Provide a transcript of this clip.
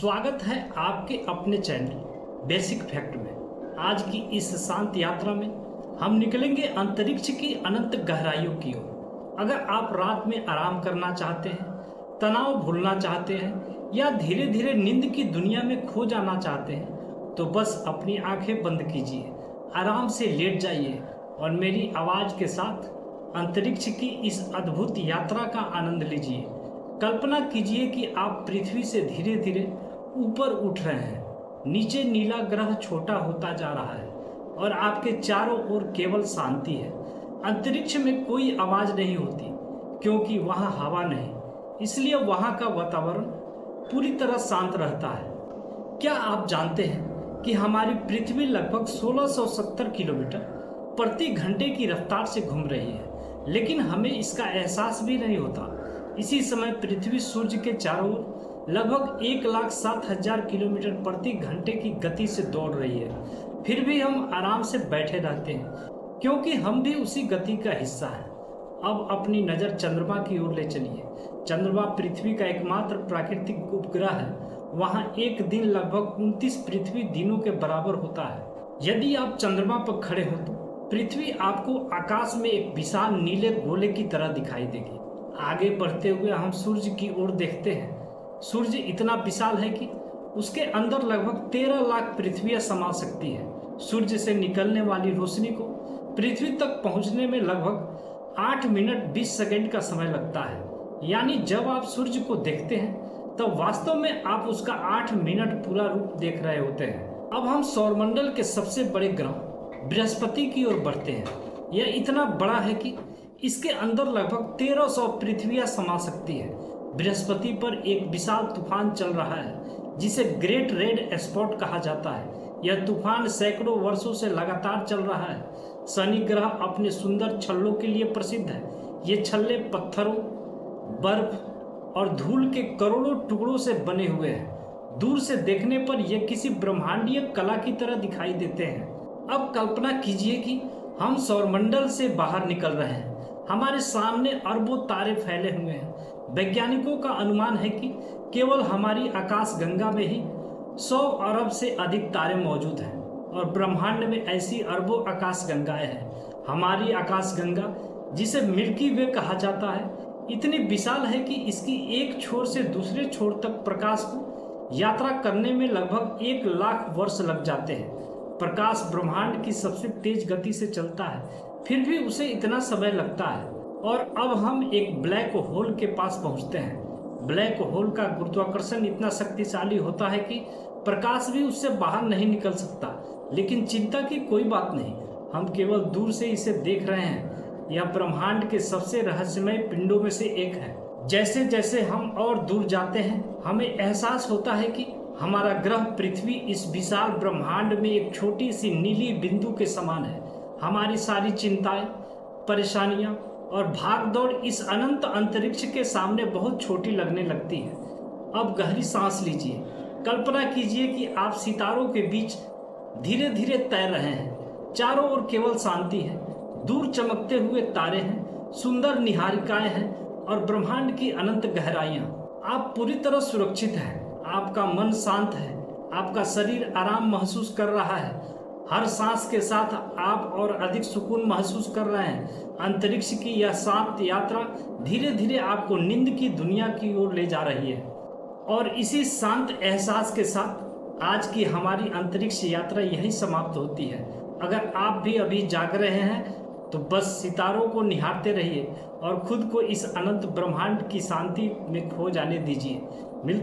स्वागत है आपके अपने चैनल बेसिक फैक्ट में। आज की इस शांत यात्रा में हम निकलेंगे अंतरिक्ष की अनंत गहराइयों की ओर। अगर आप रात में आराम करना चाहते हैं, तनाव भूलना चाहते हैं या धीरे धीरे नींद की दुनिया में खो जाना चाहते हैं तो बस अपनी आंखें बंद कीजिए, आराम से लेट जाइए और मेरी आवाज़ के साथ अंतरिक्ष की इस अद्भुत यात्रा का आनंद लीजिए। कल्पना कीजिए कि आप पृथ्वी से धीरे धीरे ऊपर उठ रहे हैं। नीचे नीला ग्रह छोटा होता जा रहा है और आपके चारों ओर केवल शांति है। अंतरिक्ष में कोई आवाज़ नहीं होती क्योंकि वहाँ हवा नहीं, इसलिए वहाँ का वातावरण पूरी तरह शांत रहता है। क्या आप जानते हैं कि हमारी पृथ्वी लगभग 1670 किलोमीटर प्रति घंटे की रफ्तार से घूम रही है, लेकिन हमें इसका एहसास भी नहीं होता। इसी समय पृथ्वी सूर्य के चारों ओर लगभग 1,07,000 किलोमीटर प्रति घंटे की गति से दौड़ रही है। फिर भी हम आराम से बैठे रहते हैं क्योंकि हम भी उसी गति का हिस्सा हैं। अब अपनी नज़र चंद्रमा की ओर ले चलिए। चंद्रमा पृथ्वी का एकमात्र प्राकृतिक उपग्रह है। वहाँ एक दिन लगभग 29 पृथ्वी दिनों के बराबर होता है। यदि आप चंद्रमा पर खड़े हो तो पृथ्वी आपको आकाश में एक विशाल नीले गोले की तरह दिखाई देगी। आगे बढ़ते हुए हम सूर्य की ओर देखते हैं। सूर्य इतना विशाल है कि उसके अंदर लगभग 13 लाख पृथ्वियाँ समा सकती है। सूर्य से निकलने वाली रोशनी को पृथ्वी तक पहुंचने में लगभग 8 मिनट 20 सेकंड का समय लगता है। यानी जब आप सूर्य को देखते हैं तब वास्तव में आप उसका 8 मिनट पूरा रूप देख रहे होते हैं। अब हम सौरमंडल के सबसे बड़े ग्रह बृहस्पति की ओर बढ़ते हैं। यह इतना बड़ा है कि इसके अंदर लगभग 1300 पृथ्वियाँ समा सकती है। बृहस्पति पर एक विशाल तूफान चल रहा है जिसे ग्रेट रेड स्पॉट कहा जाता है। यह तूफान सैकड़ों वर्षों से लगातार चल रहा है। शनि ग्रह अपने सुंदर छल्लों के लिए प्रसिद्ध है। ये छल्ले पत्थरों, बर्फ और धूल के करोड़ों टुकड़ों से बने हुए हैं। दूर से देखने पर यह किसी ब्रह्मांडीय कला की तरह दिखाई देते हैं। अब कल्पना कीजिए कि हम सौरमंडल से बाहर निकल रहे हैं। हमारे सामने अरबों तारे फैले हुए हैं। वैज्ञानिकों का अनुमान है कि केवल हमारी आकाशगंगा में ही 100 अरब से अधिक तारे मौजूद हैं और ब्रह्मांड में ऐसी अरबों आकाशगंगाएं हैं। हमारी आकाशगंगा, जिसे मिल्की वे कहा जाता है, इतनी विशाल है कि इसकी एक छोर से दूसरे छोर तक प्रकाश को यात्रा करने में लगभग 1 लाख वर्ष लग जाते हैं। प्रकाश ब्रह्मांड की सबसे तेज गति से चलता है, फिर भी उसे इतना समय लगता है। और अब हम एक ब्लैक होल के पास पहुंचते हैं। ब्लैक होल का गुरुत्वाकर्षण इतना शक्तिशाली होता है कि प्रकाश भी उससे बाहर नहीं निकल सकता। लेकिन चिंता की कोई बात नहीं, हम केवल दूर से इसे देख रहे हैं। यह ब्रह्मांड के सबसे रहस्यमय पिंडों में से एक है। जैसे जैसे हम और दूर जाते हैं, हमें एहसास होता है कि हमारा ग्रह पृथ्वी इस विशाल ब्रह्मांड में एक छोटी सी नीली बिंदु के समान है। हमारी सारी चिंताएं, परेशानियां और भागदौड़ इस अनंत अंतरिक्ष के सामने बहुत छोटी लगने लगती है। अब गहरी सांस लीजिए। कल्पना कीजिए कि आप सितारों के बीच धीरे धीरे तैर रहे हैं। चारों ओर केवल शांति है। दूर चमकते हुए तारे हैं, सुंदर निहारिकाएं हैं और ब्रह्मांड की अनंत गहराइयां। आप पूरी तरह सुरक्षित हैं। आपका मन शांत है। आपका शरीर आराम महसूस कर रहा है। हर सांस के साथ आप और अधिक सुकून महसूस कर रहे हैं। अंतरिक्ष की यह शांत यात्रा धीरे धीरे आपको नींद की दुनिया की ओर ले जा रही है। और इसी शांत एहसास के साथ आज की हमारी अंतरिक्ष यात्रा यही समाप्त होती है। अगर आप भी अभी जाग रहे हैं तो बस सितारों को निहारते रहिए और खुद को इस अनंत ब्रह्मांड की शांति में खो जाने दीजिए।